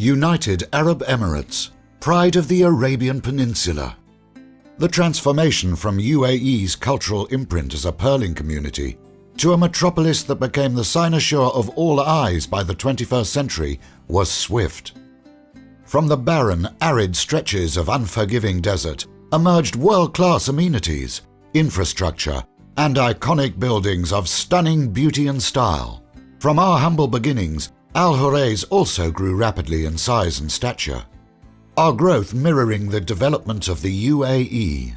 United Arab Emirates, pride of the Arabian Peninsula. The transformation from UAE's cultural imprint as a pearling community to a metropolis that became the cynosure of all eyes by the 21st century was swift. From the barren, arid stretches of unforgiving desert emerged world-class amenities, infrastructure, and iconic buildings of stunning beauty and style. From our humble beginnings, Al Huraiz also grew rapidly in size and stature, our growth mirroring the development of the UAE.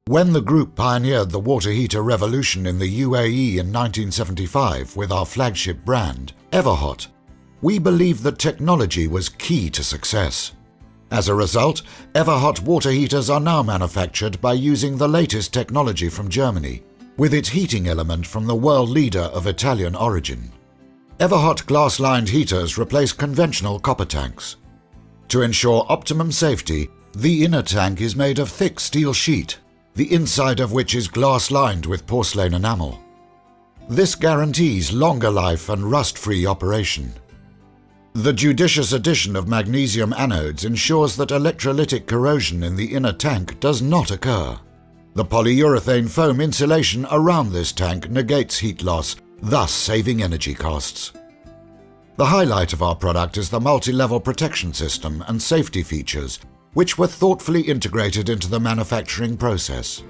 When the group pioneered the water heater revolution in the UAE in 1975 with our flagship brand, Everhot, we believed that technology was key to success. As a result, Everhot water heaters are now manufactured by using the latest technology from Germany, with its heating element from the world leader of Italian origin. Everhot glass-lined heaters replace conventional copper tanks. To ensure optimum safety, the inner tank is made of thick steel sheet, the inside of which is glass-lined with porcelain enamel. This guarantees longer life and rust-free operation. The judicious addition of magnesium anodes ensures that electrolytic corrosion in the inner tank does not occur. The polyurethane foam insulation around this tank negates heat loss, thus saving energy costs. The highlight of our product is the multi-level protection system and safety features, which were thoughtfully integrated into the manufacturing process.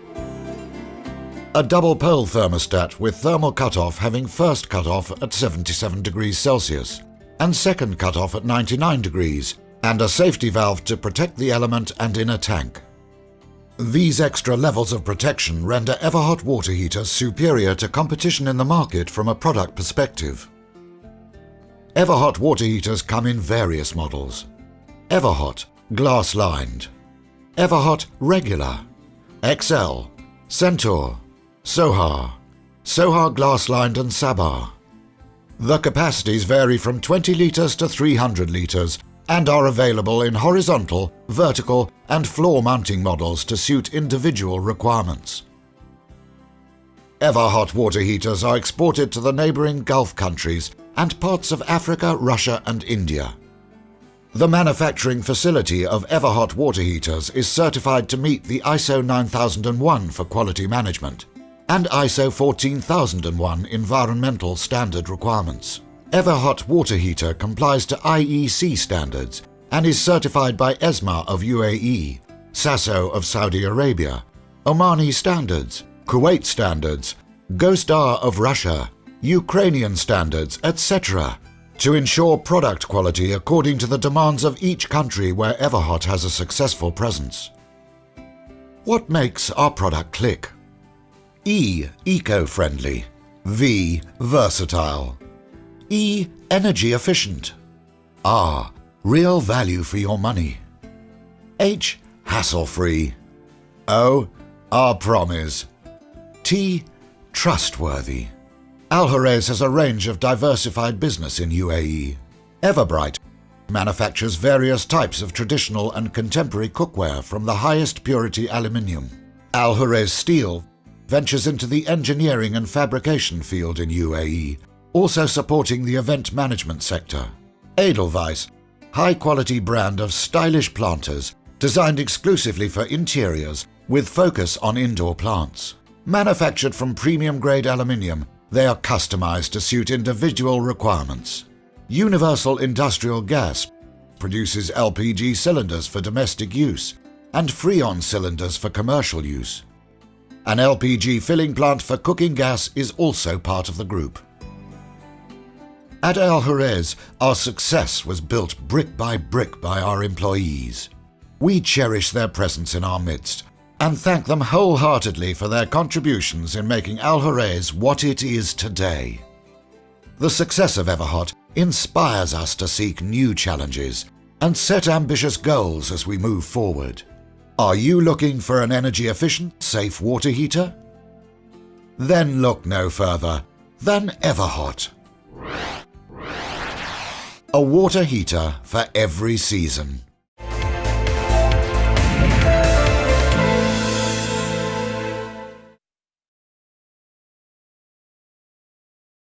A double pole thermostat with thermal cutoff having first cutoff at 77 degrees Celsius and second cutoff at 99 degrees, and a safety valve to protect the element and inner tank. These extra levels of protection render Everhot water heaters superior to competition in the market from a product perspective. Everhot water heaters come in various models. Everhot glass-lined, Everhot regular, XL, Centaur, Sohar, Sohar glass-lined and Sabar. The capacities vary from 20 litres to 300 litres and are available in horizontal, vertical and floor mounting models to suit individual requirements. Everhot water heaters are exported to the neighbouring Gulf countries and parts of Africa, Russia and India. The manufacturing facility of Everhot water heaters is certified to meet the ISO 9001 for quality management and ISO 14001 environmental standard requirements. Everhot water heater complies to IEC standards and is certified by ESMA of UAE, SASO of Saudi Arabia, Omani standards, Kuwait standards, GOSTAR of Russia, Ukrainian standards, etc., to ensure product quality according to the demands of each country where Everhot has a successful presence. What makes our product click? E. Eco-friendly. V. Versatile. E. Energy efficient. R. Real value for your money. H. Hassle-free. O. Our promise. T. Trustworthy. Al Huraiz has a range of diversified business in UAE. Everbright manufactures various types of traditional and contemporary cookware from the highest purity aluminium. Al Huraiz Steel ventures into the engineering and fabrication field in UAE, also supporting the event management sector. Edelweiss, high-quality brand of stylish planters designed exclusively for interiors with focus on indoor plants. Manufactured from premium-grade aluminium, they are customized to suit individual requirements. Universal Industrial Gas produces LPG cylinders for domestic use and Freon cylinders for commercial use. An LPG filling plant for cooking gas is also part of the group. At Al Huraiz, our success was built brick by our employees. We cherish their presence in our midst and thank them wholeheartedly for their contributions in making Al Huraiz what it is today. The success of Everhot inspires us to seek new challenges and set ambitious goals as we move forward. Are you looking for an energy-efficient, safe water heater? Then look no further than Everhot. A water heater for every season.